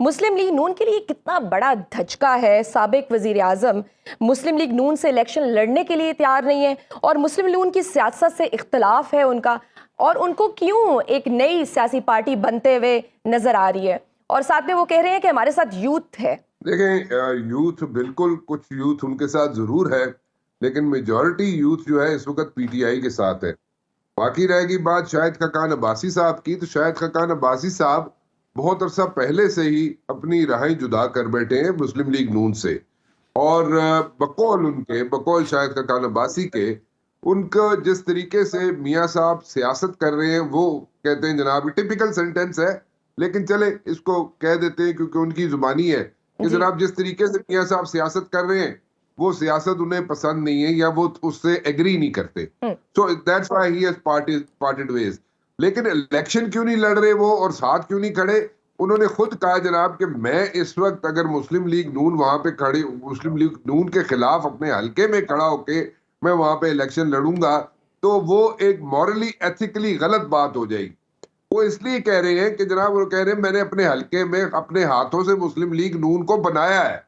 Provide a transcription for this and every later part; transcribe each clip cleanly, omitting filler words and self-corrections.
मुस्लिम league नून के लिए कितना बड़ा धचका है। साबिक वजीर आजम मुस्लिम लीग नून से इलेक्शन लड़ने के लिए तैयार नहीं है और मुस्लिम नून की सियासत से इख्तलाफ है उनका, और उनको क्यों एक नई सियासी पार्टी बनते हुए नजर आ रही है। और साथ में वो कह रहे हैं कि हमारे साथ यूथ है। देखें, यूथ बिल्कुल, कुछ यूथ उनके साथ जरूर है, लेकिन मेजॉरिटी यूथ जो है इस वक्त पीटीआई के साथ है। बाकी रहेगी बात शाहिद खकान अब्बासी साहब की, तो शाहिद खकान अब्बासी साहब बहुत अरसा पहले से ही अपनी राहें जुदा कर बैठे हैं मुस्लिम लीग नून से। और बकौल शाहिद खकान अब्बासी के, उनका जिस तरीके से मियाँ साहब सियासत कर रहे हैं, वो कहते हैं जनाब, टिपिकल सेंटेंस है लेकिन चले इसको कह देते हैं क्योंकि उनकी जुबानी है कि जी जनाब जिस तरीके से मियाँ साहब सियासत कर रहे हैं वो सियासत उन्हें पसंद नहीं है या वो उससे एग्री नहीं करते। So that's why he has parted ways. लेकिन इलेक्शन क्यों नहीं लड़ रहे वो और साथ क्यों नहीं खड़े? उन्होंने खुद कहा जनाब कि मैं इस वक्त अगर मुस्लिम लीग नून वहां पे खड़ी, मुस्लिम लीग नून के खिलाफ अपने हलके में खड़ा होके मैं वहां पे इलेक्शन लड़ूंगा तो वो एक मॉरली एथिकली गलत बात हो जाएगी। वो इसलिए कह रहे हैं कि जनाब, वो कह रहे हैं मैंने अपने हलके में अपने हाथों से मुस्लिम लीग नून को बनाया है,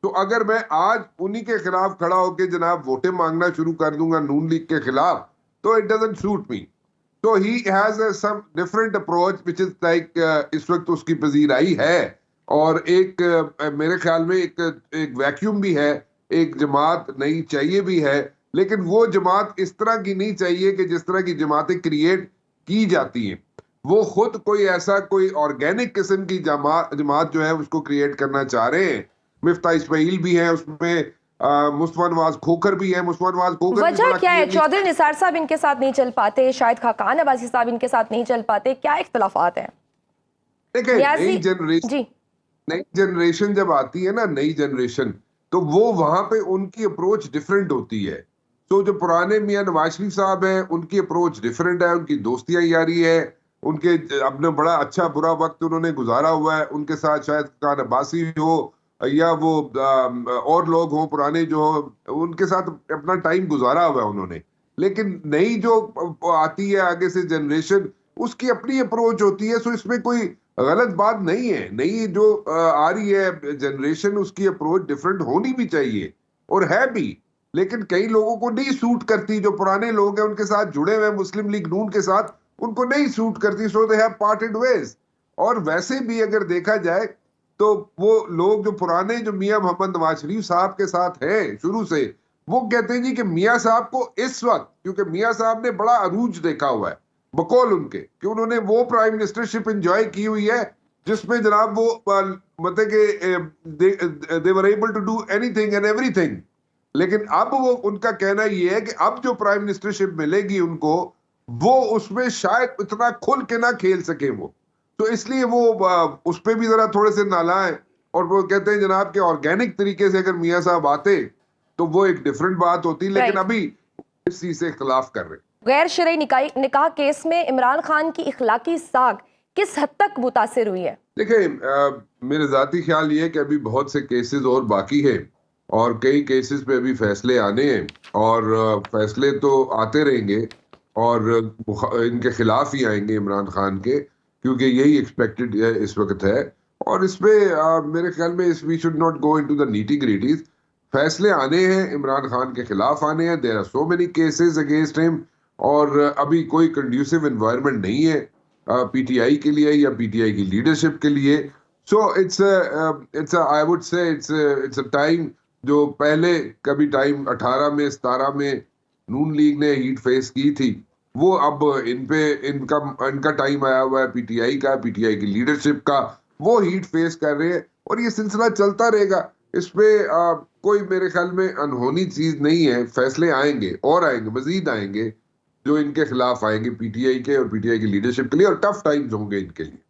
तो अगर मैं आज उन्हीं के खिलाफ खड़ा होकर जनाब वोटें मांगना शुरू कर दूंगा नून लीग के खिलाफ, तो इट डजंट सूट मी। तो he has some different approach which is like इस वक्त उसकी पजीराई है। और एक मेरे ख्याल में एक एक वैक्यूम भी है, एक जमात नई चाहिए भी है, लेकिन वो जमात इस तरह की नहीं चाहिए कि जिस तरह की जमातें क्रिएट की जाती हैं। वो खुद कोई ऐसा कोई ऑर्गेनिक किस्म की जमात जो है उसको क्रिएट करना चाह रहे हैं। मिफ्ता इस्माइल भी है उसमें, मुस्तफा नवाज खोखर भी है। मुस्तफा नवाज खोखर भी वजह बड़ा क्या है? क्लियरली, चौधरी निसार साहब इनके साथ नहीं चल पाते, शाहिद खाकान अब्बासी साहब इनके साथ नहीं चल पाते, क्या इख्तलाफात हैं? देखिए, न्याजी जी नई जनरेशन जब आती है ना, नई जनरेशन, तो वो वहां पे उनकी अप्रोच डिफरेंट होती है। तो जो पुराने मियां नवाज शरीफ साहब हैं उनकी अप्रोच डिफरेंट है, उनकी दोस्तियां यारी है, उनके अपने बड़ा अच्छा बुरा वक्त उन्होंने गुजारा हुआ है। उनके साथ शायद खान अब्बासी हो या वो और लोग हों पुराने जो हो, उनके साथ अपना टाइम गुजारा हुआ है उन्होंने। लेकिन नई जो आती है आगे से जनरेशन, उसकी अपनी अप्रोच होती है। सो इसमें कोई गलत बात नहीं है। नई जो आ रही है जनरेशन, उसकी अप्रोच डिफरेंट होनी भी चाहिए और है भी, लेकिन कई लोगों को नहीं सूट करती। जो पुराने लोग हैं उनके साथ जुड़े हुए मुस्लिम लीग नून के साथ, उनको नहीं सूट करती, सो दे हैव पार्टेड वेज। और वैसे भी अगर देखा जाए तो वो लोग जो पुराने, जो मियां मोहम्मद नवाज शरीफ साहब के साथ हैं शुरू से, वो कहते हैं जी कि मियां साहब को इस वक्त, क्योंकि मियां साहब ने बड़ा अरूज देखा हुआ है बकौल उनके, कि उन्होंने वो प्राइम मिनिस्टरशिप एंजॉय की हुई है जिसमें जनाब वो मतलब कि they were able to do anything and everything. लेकिन अब वो, उनका कहना ये है कि अब जो प्राइम मिनिस्टरशिप मिलेगी उनको, वो उसमें शायद इतना खुल के ना खेल सके वो, तो इसलिए वो उस पे भी जरा थोड़े से नालायं। और वो कहते हैं जनाब के ऑर्गेनिक तरीके से अगर मियां साहब आते तो वो एक डिफरेंट बात होती, लेकिन राइट। अभी इस चीज से इख्तलाफ कर रहे हैं। गैर शरई निकाह केस में इमरान खान की इखलाकी साख किस हद तक मुतासिर हुई है? देखिए, मेरे जाती ख्याल ये है कि अभी बहुत से केसेस और बाकी हैं और कई केसेस पे अभी फैसले आने हैं। और फैसले तो आते रहेंगे और इनके खिलाफ ही आएंगे इमरान खान के, क्योंकि यही एक्सपेक्टेड इस वक्त है। और इसमें मेरे ख्याल में we should not go into the nitty gritties. फैसले आने हैं, इमरान खान के खिलाफ आने हैं। There are so many cases against him और अभी कोई कंड्यूसिव एनवायरनमेंट नहीं है पीटीआई के लिए या पीटीआई की लीडरशिप के लिए। So it's I would say it's a time, जो पहले कभी टाइम 18 में 17 में नून लीग ने हीट फेस की थी, वो अब इन पे इनका इनका टाइम आया हुआ है पीटीआई का, पीटीआई की लीडरशिप का। वो हीट फेस कर रहे हैं और ये सिलसिला चलता रहेगा। इसपे कोई मेरे ख्याल में अनहोनी चीज नहीं है। फैसले आएंगे और आएंगे, मजीद आएंगे जो इनके खिलाफ आएंगे पीटीआई के और पीटीआई की लीडरशिप के लिए, और टफ टाइम्स होंगे इनके लिए।